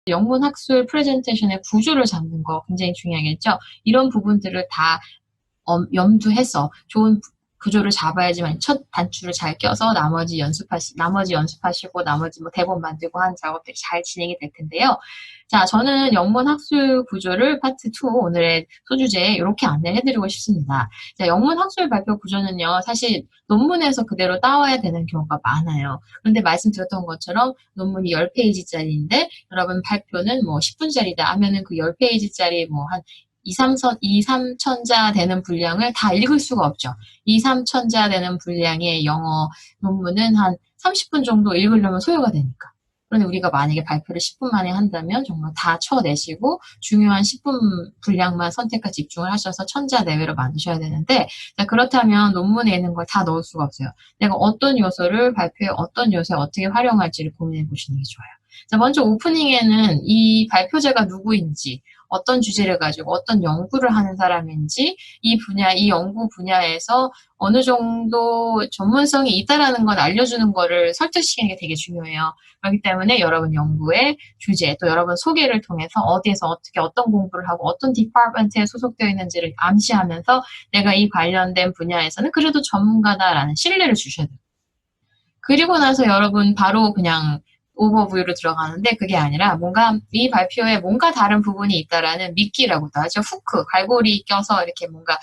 영문 학술 프레젠테이션의 구조를 잡는 거 굉장히 중요하겠죠. 이런 부분들을 다 염두해서 좋은 구조를 잡아야지만 첫 단추를 잘 껴서 나머지 연습하시고 나머지 뭐 대본 만들고 하는 작업들이 잘 진행이 될 텐데요. 자, 저는 영문 학술 구조를 파트 2 오늘의 소주제에 이렇게 안내를 해드리고 싶습니다. 자, 영문 학술 발표 구조는요, 사실 논문에서 그대로 따와야 되는 경우가 많아요. 그런데 말씀드렸던 것처럼 논문이 10페이지짜리인데 여러분 발표는 뭐 10분짜리다 하면은 그 10페이지짜리 뭐 한 2, 3천자 되는 분량을 다 읽을 수가 없죠. 2, 3천자 되는 분량의 영어 논문은 한 30분 정도 읽으려면 소요가 되니까. 그런데 우리가 만약에 발표를 10분 만에 한다면 정말 다 쳐내시고 중요한 10분 분량만 선택과 집중을 하셔서 천자 내외로 만드셔야 되는데, 자, 그렇다면 논문에 있는 걸 다 넣을 수가 없어요. 내가 어떤 요소를 발표에 어떤 요소에 어떻게 활용할지를 고민해 보시는 게 좋아요. 자, 먼저 오프닝에는 이 발표자가 누구인지, 어떤 주제를 가지고 어떤 연구를 하는 사람인지, 이 연구 분야에서 어느 정도 전문성이 있다라는 걸 알려주는 거를 설득시키는 게 되게 중요해요. 그렇기 때문에 여러분 연구의 주제, 또 여러분 소개를 통해서 어디에서 어떻게 어떤 공부를 하고 어떤 디파트먼트에 소속되어 있는지를 암시하면서 내가 이 관련된 분야에서는 그래도 전문가다라는 신뢰를 주셔야 돼요. 그리고 나서 여러분 바로 그냥 오버뷰로 들어가는데 그게 아니라 뭔가 이 발표에 뭔가 다른 부분이 있다라는 미끼라고도 하죠. 후크, 갈고리 껴서 이렇게 뭔가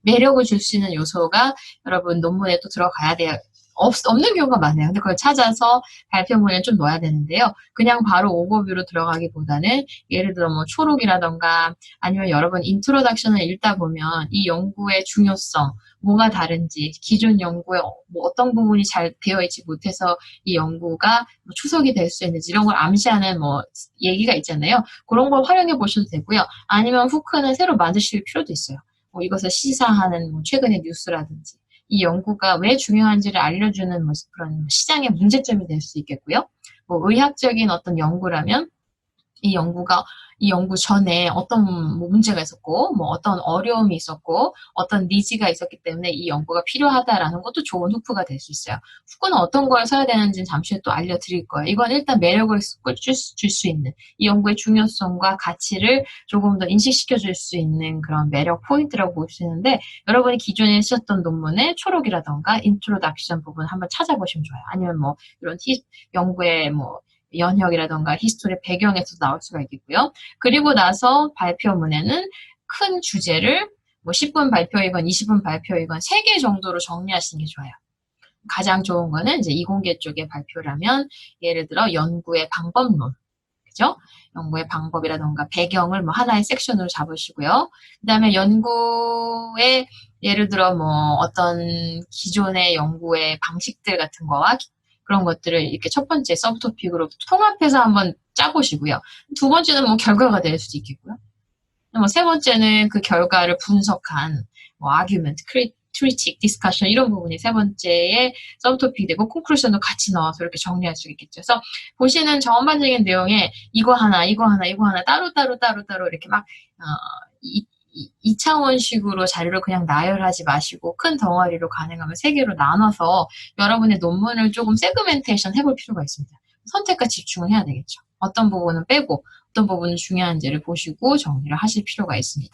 매력을 줄 수 있는 요소가 여러분 논문에 또 들어가야 돼요. 없는 경우가 많아요. 근데 그걸 찾아서 발표문에 좀 넣어야 되는데요. 그냥 바로 오버뷰로 들어가기보다는 예를 들어 뭐 초록이라던가 아니면 여러분 인트로덕션을 읽다 보면 이 연구의 중요성, 뭐가 다른지, 기존 연구에 뭐 어떤 부분이 잘 되어 있지 못해서 이 연구가 뭐 추석이 될 수 있는지 이런 걸 암시하는 뭐 얘기가 있잖아요. 그런 걸 활용해 보셔도 되고요. 아니면 후크는 새로 만드실 필요도 있어요. 뭐 이것을 시사하는 뭐 최근의 뉴스라든지 이 연구가 왜 중요한지를 알려주는 뭐 그런 시장의 문제점이 될 수 있겠고요. 뭐 의학적인 어떤 연구라면 이 연구 전에 어떤 뭐 문제가 있었고, 뭐 어떤 어려움이 있었고, 어떤 니즈가 있었기 때문에 이 연구가 필요하다라는 것도 좋은 후크가 될 수 있어요. 후크는 어떤 걸 써야 되는지는 잠시 후에 또 알려드릴 거예요. 이건 일단 매력을 줄 수 있는, 이 연구의 중요성과 가치를 조금 더 인식시켜 줄 수 있는 그런 매력 포인트라고 볼 수 있는데, 여러분이 기존에 쓰셨던 논문의 초록이라던가 인트로덕션 부분 한번 찾아보시면 좋아요. 아니면 뭐 이런 연구의 뭐 연혁이라던가 히스토리 배경에서 나올 수가 있겠고요. 그리고 나서 발표문에는 큰 주제를 뭐 10분 발표이건 20분 발표이건 3개 정도로 정리하시는 게 좋아요. 가장 좋은 거는 이제 이공계 쪽의 발표라면 예를 들어 연구의 방법론, 그죠? 연구의 방법이라던가 배경을 뭐 하나의 섹션으로 잡으시고요. 그 다음에 연구의 예를 들어 뭐 어떤 기존의 연구의 방식들 같은 거와 그런 것들을 이렇게 첫 번째 서브토픽으로 통합해서 한번 짜보시고요. 두 번째는 뭐 결과가 될 수도 있겠고요. 뭐 세 번째는 그 결과를 분석한 뭐 아규멘트, 크리틱, 디스커션 이런 부분이 세 번째의 서브토픽이 되고 콘클루션도 같이 넣어서 이렇게 정리할 수 있겠죠. 그래서 보시는 전반적인 내용에 이거 하나 따로 이렇게 막 이 차원식으로 자료를 그냥 나열하지 마시고 큰 덩어리로 가능하면 3개로 나눠서 여러분의 논문을 조금 세그멘테이션 해볼 필요가 있습니다. 선택과 집중을 해야 되겠죠. 어떤 부분은 빼고 어떤 부분은 중요한지를 보시고 정리를 하실 필요가 있습니다.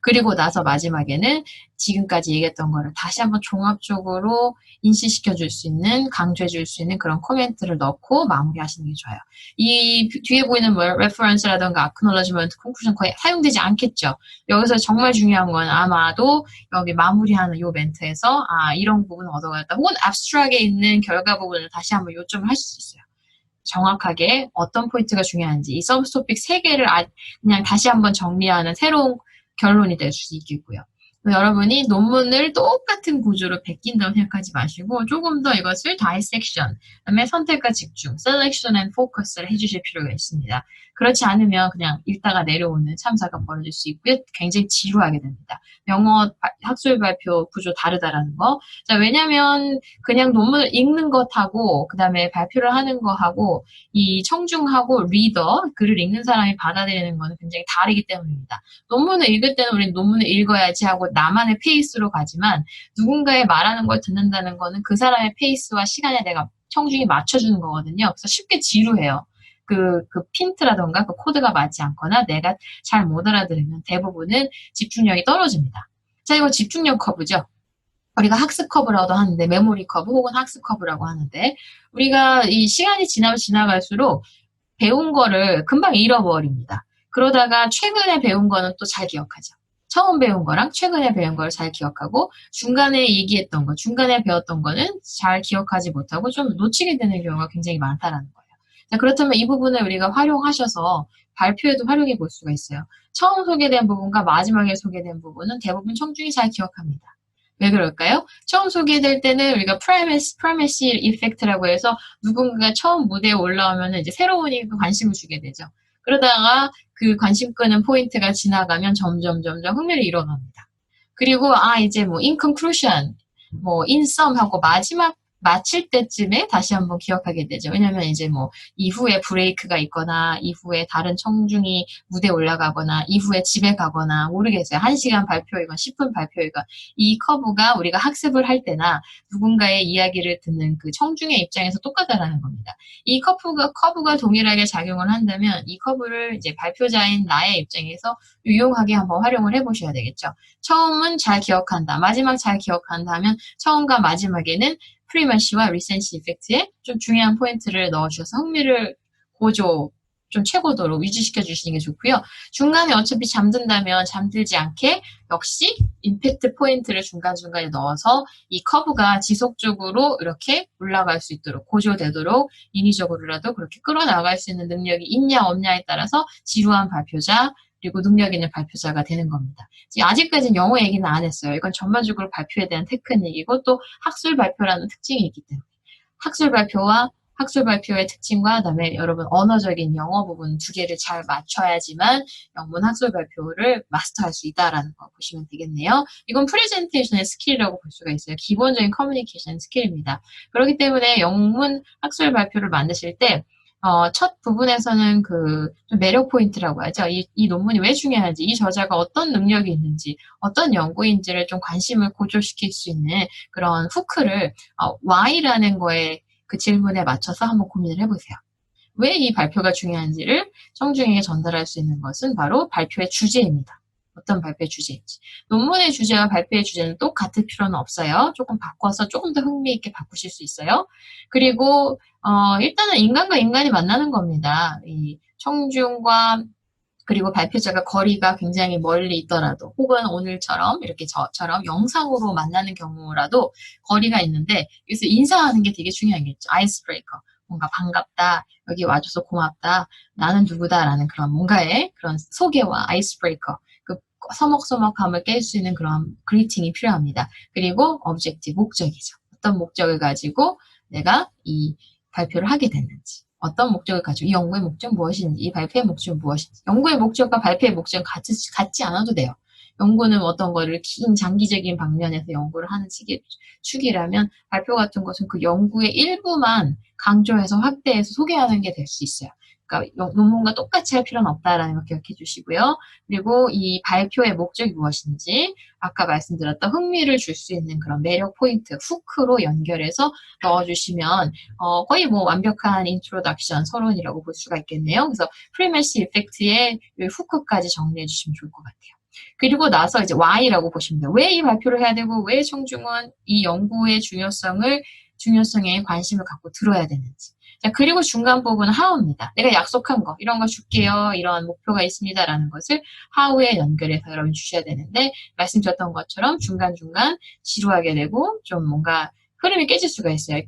그리고 나서 마지막에는 지금까지 얘기했던 거를 다시 한번 종합적으로 인식시켜 줄 수 있는, 강조해 줄 수 있는 그런 코멘트를 넣고 마무리하시는 게 좋아요. 이 뒤에 보이는 뭐 레퍼런스라든가 acknowledgement, conclusion 거의 사용되지 않겠죠. 여기서 정말 중요한 건 아마도 여기 마무리하는 이 멘트에서 이런 부분을 얻어갔다. 혹은 abstract에 있는 결과 부분을 다시 한번 요점을 하실 수 있어요. 정확하게 어떤 포인트가 중요한지 이 서브토픽 3개를 그냥 다시 한번 정리하는 새로운 결론이 될 수 있겠고요. 여러분이 논문을 똑같은 구조로 베낀다고 생각하지 마시고 조금 더 이것을 dissection, 그다음에 선택과 집중, selection and focus를 해주실 필요가 있습니다. 그렇지 않으면 그냥 읽다가 내려오는 참사가 벌어질 수 있고요. 굉장히 지루하게 됩니다. 영어 학술 발표 구조 다르다라는 거. 자, 왜냐면 그냥 논문을 읽는 것하고 그다음에 발표를 하는 거하고 이 청중하고 리더, 글을 읽는 사람이 받아들이는 거는 굉장히 다르기 때문입니다. 논문을 읽을 때는 우리 논문을 읽어야지 하고 나만의 페이스로 가지만 누군가의 말하는 걸 듣는다는 거는 그 사람의 페이스와 시간에 내가 청중이 맞춰주는 거거든요. 그래서 쉽게 지루해요. 그 핀트라던가 그 코드가 맞지 않거나 내가 잘 못 알아들으면 대부분은 집중력이 떨어집니다. 자, 이건 집중력 커브죠. 우리가 학습 커브라고도 하는데, 메모리 커브 혹은 학습 커브라고 하는데, 우리가 이 시간이 지나면 지나갈수록 배운 거를 금방 잃어버립니다. 그러다가 최근에 배운 거는 또 잘 기억하죠. 처음 배운 거랑 최근에 배운 걸 잘 기억하고, 중간에 얘기했던 거, 중간에 배웠던 거는 잘 기억하지 못하고 좀 놓치게 되는 경우가 굉장히 많다라는 거예요. 자, 그렇다면 이 부분을 우리가 활용하셔서 발표에도 활용해 볼 수가 있어요. 처음 소개된 부분과 마지막에 소개된 부분은 대부분 청중이 잘 기억합니다. 왜 그럴까요? 처음 소개될 때는 우리가 프라이머시 이펙트라고 해서 누군가가 처음 무대에 올라오면 이제 새로우니 관심을 주게 되죠. 그러다가 그 관심 끄는 포인트가 지나가면 점점 흥미를 잃어갑니다. 그리고 이제 뭐 in conclusion, 뭐 in sum 하고 마지막 마칠 때쯤에 다시 한번 기억하게 되죠. 왜냐면 이제 뭐 이후에 브레이크가 있거나 이후에 다른 청중이 무대에 올라가거나 이후에 집에 가거나 모르겠어요. 1시간 발표이건 10분 발표이건 이 커브가 우리가 학습을 할 때나 누군가의 이야기를 듣는 그 청중의 입장에서 똑같다라는 겁니다. 이 커브가 동일하게 작용을 한다면 이 커브를 이제 발표자인 나의 입장에서 유용하게 한번 활용을 해보셔야 되겠죠. 처음은 잘 기억한다. 마지막 잘 기억한다 하면 처음과 마지막에는 프리머시와 리센시 이펙트에 좀 중요한 포인트를 넣어주셔서 흥미를 좀 최고도로 유지시켜 주시는 게 좋고요. 중간에 어차피 잠든다면 잠들지 않게 역시 임팩트 포인트를 중간중간에 넣어서 이 커브가 지속적으로 이렇게 올라갈 수 있도록 고조되도록 인위적으로라도 그렇게 끌어나갈 수 있는 능력이 있냐 없냐에 따라서 지루한 발표자 그리고 능력 있는 발표자가 되는 겁니다. 아직까지는 영어 얘기는 안 했어요. 이건 전반적으로 발표에 대한 테크닉이고 또 학술 발표라는 특징이 있기 때문에 학술 발표의 특징과 그다음에 여러분 언어적인 영어 부분 두 개를 잘 맞춰야지만 영문 학술 발표를 마스터할 수 있다라는 거 보시면 되겠네요. 이건 프레젠테이션의 스킬이라고 볼 수가 있어요. 기본적인 커뮤니케이션 스킬입니다. 그렇기 때문에 영문 학술 발표를 만드실 때 첫 부분에서는 좀 매력 포인트라고 하죠. 이 논문이 왜 중요한지, 이 저자가 어떤 능력이 있는지, 어떤 연구인지를 좀 관심을 고조시킬 수 있는 그런 후크를 why라는 거에 그 질문에 맞춰서 한번 고민을 해보세요. 왜 이 발표가 중요한지를 청중에게 전달할 수 있는 것은 바로 발표의 주제입니다. 어떤 발표의 주제인지. 논문의 주제와 발표의 주제는 똑같을 필요는 없어요. 조금 바꿔서 조금 더 흥미있게 바꾸실 수 있어요. 그리고 일단은 인간과 인간이 만나는 겁니다. 이 청중과 그리고 발표자가 거리가 굉장히 멀리 있더라도 혹은 오늘처럼 이렇게 저처럼 영상으로 만나는 경우라도 거리가 있는데 여기서 인사하는 게 되게 중요하겠죠. 아이스 브레이커. 뭔가 반갑다. 여기 와줘서 고맙다. 나는 누구다라는 그런 뭔가의 그런 소개와 아이스 브레이커. 그 서먹서먹함을 깰 수 있는 그런 그리팅이 필요합니다. 그리고 objective, 목적이죠. 어떤 목적을 가지고 내가 이 발표를 하게 됐는지. 어떤 목적을 가지고 이 연구의 목적 무엇인지, 이 발표의 목적은 무엇인지. 연구의 목적과 발표의 목적은 같지 않아도 돼요. 연구는 어떤 거를 긴 장기적인 방면에서 연구를 하는 축이라면 발표 같은 것은 그 연구의 일부만 강조해서 확대해서 소개하는 게 될 수 있어요. 그러니까 논문과 똑같이 할 필요는 없다라는 거 기억해 주시고요. 그리고 이 발표의 목적이 무엇인지 아까 말씀드렸던 흥미를 줄 수 있는 그런 매력 포인트, 후크로 연결해서 넣어주시면 거의 뭐 완벽한 인트로덕션, 서론이라고 볼 수가 있겠네요. 그래서 프리머시 이펙트의 후크까지 정리해 주시면 좋을 것 같아요. 그리고 나서 이제 why라고 보시면 돼요. 왜 이 발표를 해야 되고 왜 청중은 이 연구의 중요성에 관심을 갖고 들어야 되는지. 자, 그리고 중간 부분은 how입니다. 내가 약속한 거, 이런 거 줄게요. 이런 목표가 있습니다라는 것을 how에 연결해서 여러분 주셔야 되는데 말씀드렸던 것처럼 중간중간 지루하게 되고 좀 뭔가 흐름이 깨질 수가 있어요.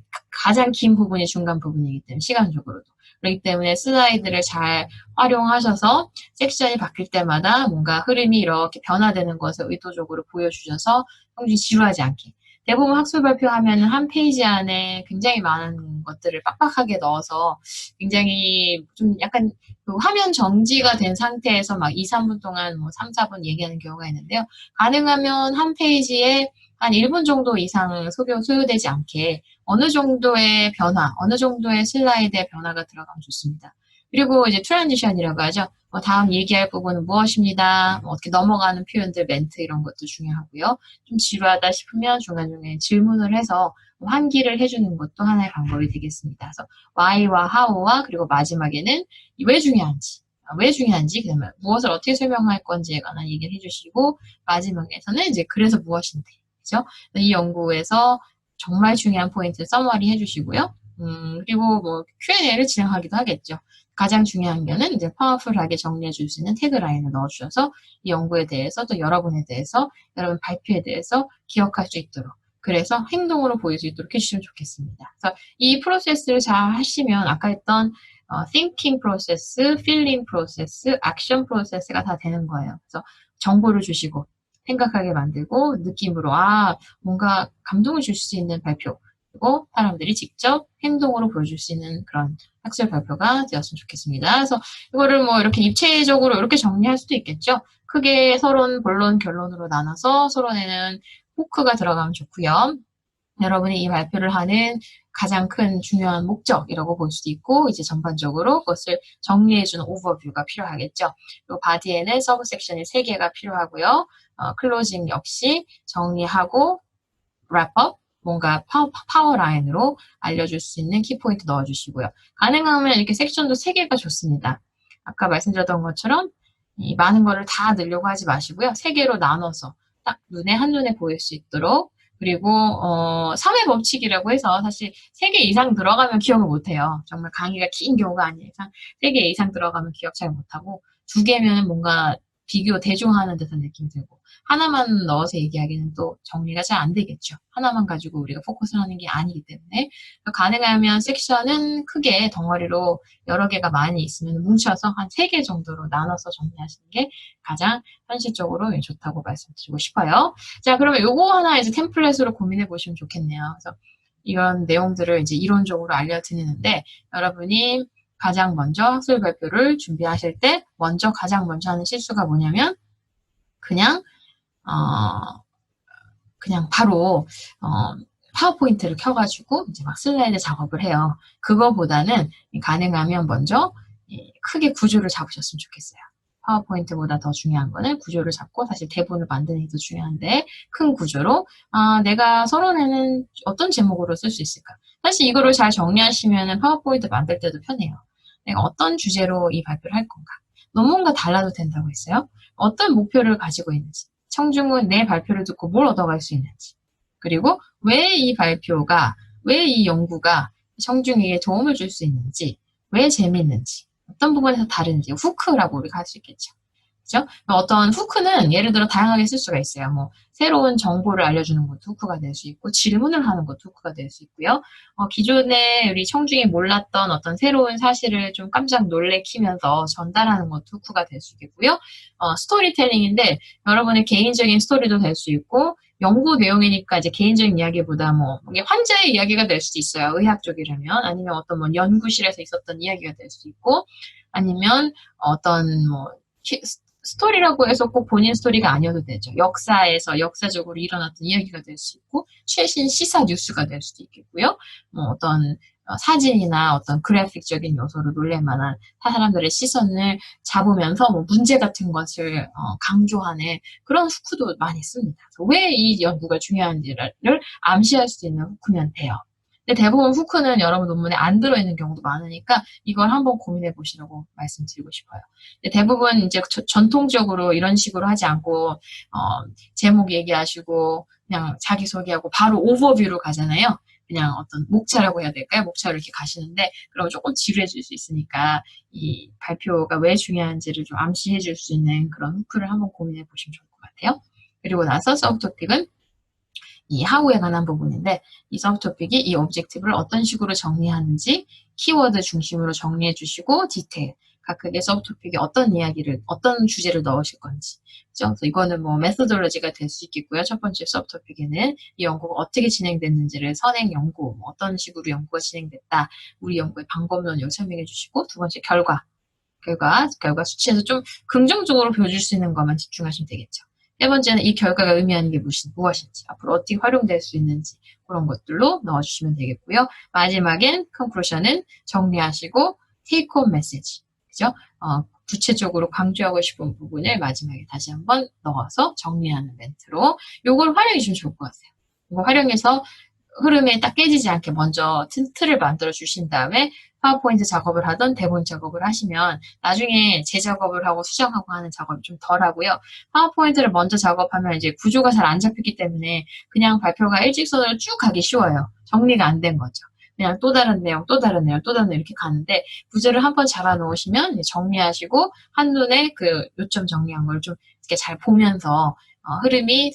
가장 긴 부분이 중간 부분이기 때문에 시간적으로도. 그렇기 때문에 슬라이드를 잘 활용하셔서 섹션이 바뀔 때마다 뭔가 흐름이 이렇게 변화되는 것을 의도적으로 보여주셔서 청중이 지루하지 않게. 대부분 학술 발표하면 한 페이지 안에 굉장히 많은 것들을 빡빡하게 넣어서 굉장히 좀 약간 그 화면 정지가 된 상태에서 막 2, 3분 동안 뭐 3, 4분 얘기하는 경우가 있는데요. 가능하면 한 페이지에 한 1분 정도 이상 소요되지 않게 어느 정도의 변화, 어느 정도의 슬라이드의 변화가 들어가면 좋습니다. 그리고 이제 트랜지션이라고 하죠. 다음 얘기할 부분은 무엇입니다. 어떻게 넘어가는 표현들, 멘트 이런 것도 중요하고요. 좀 지루하다 싶으면 중간중간에 질문을 해서 환기를 해주는 것도 하나의 방법이 되겠습니다. 그래서 why와 how와 그리고 마지막에는 왜 중요한지, 그다음에 무엇을 어떻게 설명할 건지에 관한 얘기를 해주시고 마지막에서는 이제 그래서 무엇인데, 그죠? 이 연구에서 정말 중요한 포인트 서머리 해주시고요. 그리고 뭐 Q&A를 진행하기도 하겠죠. 가장 중요한 거는 이제 파워풀하게 정리해 줄 수 있는 태그라인을 넣어주셔서 이 연구에 대해서 또 여러분에 대해서 여러분 발표에 대해서 기억할 수 있도록 그래서 행동으로 보일 수 있도록 해주시면 좋겠습니다. 그래서 이 프로세스를 잘 하시면 아까 했던 thinking 프로세스, feeling 프로세스, action 프로세스가 다 되는 거예요. 그래서 정보를 주시고 생각하게 만들고 느낌으로 뭔가 감동을 줄 수 있는 발표 그리고 사람들이 직접 행동으로 보여줄 수 있는 그런 학술 발표가 되었으면 좋겠습니다. 그래서 이거를 뭐 이렇게 입체적으로 이렇게 정리할 수도 있겠죠. 크게 서론, 본론, 결론으로 나눠서 서론에는 호크가 들어가면 좋고요. 여러분이 이 발표를 하는 가장 큰 중요한 목적이라고 볼 수도 있고 이제 전반적으로 그것을 정리해주는 오버뷰가 필요하겠죠. 그리고 바디에는 서브 섹션이 3개가 필요하고요. 클로징 역시 정리하고 랩업 뭔가 파워 라인으로 알려줄 수 있는 키포인트 넣어주시고요. 가능하면 이렇게 섹션도 3개가 좋습니다. 아까 말씀드렸던 것처럼 이 많은 거를 다 넣으려고 하지 마시고요. 3개로 나눠서 딱 한눈에 보일 수 있도록 그리고 3회 법칙이라고 해서 사실 3개 이상 들어가면 기억을 못해요. 정말 강의가 긴 경우가 아닌 이상 3개 이상 들어가면 기억 잘 못하고 2개면 뭔가 비교 대조하는 듯한 느낌이 들고 하나만 넣어서 얘기하기는 또 정리가 잘 안 되겠죠. 하나만 가지고 우리가 포커스를 하는 게 아니기 때문에 가능하면 섹션은 크게 덩어리로 여러 개가 많이 있으면 뭉쳐서 한 3개 정도로 나눠서 정리하시는 게 가장 현실적으로 좋다고 말씀드리고 싶어요. 자, 그러면 요거 하나 이제 템플릿으로 고민해 보시면 좋겠네요. 그래서 이런 내용들을 이제 이론적으로 알려드리는데 여러분이 가장 먼저 학술 발표를 준비하실 때 가장 먼저 하는 실수가 뭐냐면 그냥 바로 파워포인트를 켜가지고 이제 막 슬라이드 작업을 해요. 그거보다는 가능하면 먼저 크게 구조를 잡으셨으면 좋겠어요. 파워포인트보다 더 중요한 거는 구조를 잡고 사실 대본을 만드는 게 더 중요한데 큰 구조로 내가 서론에는 어떤 제목으로 쓸 수 있을까? 사실 이거를 잘 정리하시면 파워포인트 만들 때도 편해요. 내가 어떤 주제로 이 발표를 할 건가? 논문과 달라도 된다고 했어요. 어떤 목표를 가지고 있는지, 청중은 내 발표를 듣고 뭘 얻어갈 수 있는지, 그리고 왜 이 연구가 청중에게 도움을 줄 수 있는지, 왜 재미있는지, 어떤 부분에서 다른지, 후크라고 우리가 할 수 있겠죠. 그죠? 어떤 후크는 예를 들어 다양하게 쓸 수가 있어요. 뭐 새로운 정보를 알려주는 것도 후크가 될 수 있고 질문을 하는 것도 후크가 될 수 있고요. 기존에 우리 청중이 몰랐던 어떤 새로운 사실을 좀 깜짝 놀래키면서 전달하는 것도 후크가 될 수 있겠고요. 스토리텔링인데 여러분의 개인적인 스토리도 될 수 있고 연구 내용이니까 이제 개인적인 이야기보다 이게 환자의 이야기가 될 수도 있어요. 의학적이라면 아니면 어떤 연구실에서 있었던 이야기가 될 수도 있고 아니면 어떤 스토리라고 해서 꼭 본인 스토리가 아니어도 되죠. 역사적으로 일어났던 이야기가 될 수 있고, 최신 시사 뉴스가 될 수도 있겠고요. 어떤 사진이나 어떤 그래픽적인 요소로 놀랄만한 사람들의 시선을 잡으면서 문제 같은 것을 강조하는 그런 후크도 많이 씁니다. 왜 이 연구가 중요한지를 암시할 수 있는 후크면 돼요. 근데 대부분 후크는 여러분 논문에 안 들어있는 경우도 많으니까 이걸 한번 고민해 보시라고 말씀드리고 싶어요. 근데 대부분 이제 전통적으로 이런 식으로 하지 않고 제목 얘기하시고 그냥 자기소개하고 바로 오버뷰로 가잖아요. 그냥 어떤 목차라고 해야 될까요? 목차로 이렇게 가시는데 그러면 조금 지루해질 수 있으니까 이 발표가 왜 중요한지를 좀 암시해 줄 수 있는 그런 후크를 한번 고민해 보시면 좋을 것 같아요. 그리고 나서 서브토픽은 이 하우에 관한 부분인데 이 서브토픽이 이 오브젝티브를 어떤 식으로 정리하는지 키워드 중심으로 정리해 주시고 디테일 각각의 서브토픽에 어떤 주제를 넣으실 건지 그렇죠? 그래서 이거는 메소돌로지가 될 수 있겠고요. 첫 번째 서브토픽에는 이 연구가 어떻게 진행됐는지를 선행 연구, 어떤 식으로 연구가 진행됐다, 우리 연구의 방법론을 설명해 주시고 두 번째 결과 수치에서 좀 긍정적으로 보여줄 수 있는 것만 집중하시면 되겠죠. 세 번째는 이 결과가 의미하는 게 무엇인지, 앞으로 어떻게 활용될 수 있는지 그런 것들로 넣어주시면 되겠고요. 마지막엔 컨클루션은 정리하시고 테이크홈 메시지. 그죠? 구체적으로 강조하고 싶은 부분을 마지막에 다시 한번 넣어서 정리하는 멘트로 요걸 활용해 주시면 좋을 것 같아요. 이거 활용해서 흐름에 딱 깨지지 않게 먼저 틀을 만들어 주신 다음에 파워포인트 작업을 하던 대본 작업을 하시면 나중에 재작업을 하고 수정하고 하는 작업이 좀 덜 하고요. 파워포인트를 먼저 작업하면 이제 구조가 잘 안 잡혔기 때문에 그냥 발표가 일직선으로 쭉 가기 쉬워요. 정리가 안 된 거죠. 그냥 또 다른 내용, 또 다른 내용, 또 다른 내용 이렇게 가는데 구조를 한번 잡아 놓으시면 정리하시고 한눈에 그 요점 정리한 걸 좀 이렇게 잘 보면서 흐름이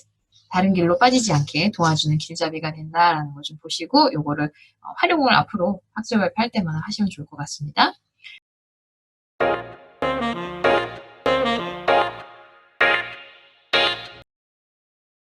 다른 길로 빠지지 않게 도와주는 길잡이가 된다라는 걸 좀 보시고 요거를 활용을 앞으로 학습을 할 때마다 하시면 좋을 것 같습니다.